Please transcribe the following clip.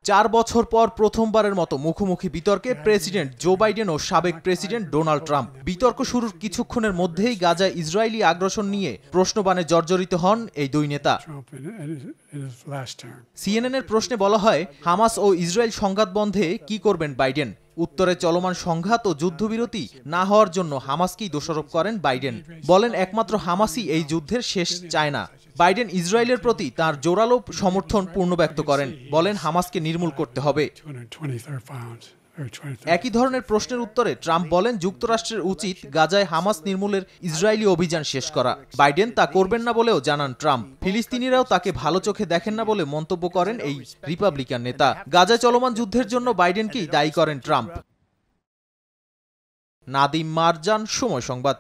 4 বছর পর প্রথমবারের মতো মুখোমুখি বিতর্কে প্রেসিডেন্ট জো বাইডেন ও সাবেক প্রেসিডেন্ট ডোনাল্ড ট্রাম্প। বিতর্ক শুরুর কিছুক্ষণের মধ্যেই গাজায় ইসরায়েলি আগ্রাসন নিয়ে প্রশ্নবাণে জর্জরিত হন এই দুই নেতা। সিএনএনের প্রশ্নে বলা হয়, হামাস ও ইসরায়েল সংঘাত বন্ধে কি করবেন বাইডেন। উত্তরে চলমান সংঘাত ও যুদ্ধবিরতি না হওয়ার জন্য হামাসকেই দোষারোপ করেন বাইডেন। বলেন একমাত্র হামাসই এই যুদ্ধের শেষ চায় না। বাইডেন ইসরায়েলের প্রতি তার জোরালো সমর্থন পূর্ণ ব্যক্ত করেন, বলেন হামাসকে নির্মূল করতে হবে। একই ধরনের প্রশ্নের উত্তরে ট্রাম্প বলেন যুক্তরাষ্ট্রের উচিত গাজায় হামাস নির্মূলের ইসরায়েলি অভিযান শেষ করা। বাইডেন তা করবেন না বলেও জানান ট্রাম্প। ফিলিস্তিনিরাও তাকে ভালো চোখে দেখেন না বলে মন্তব্য করেন এই রিপাবলিকান নেতা। গাজায় চলমান যুদ্ধের জন্য বাইডেনকেই দায়ী করেন ট্রাম্প। নাদিম মারজান, সময় সংবাদ।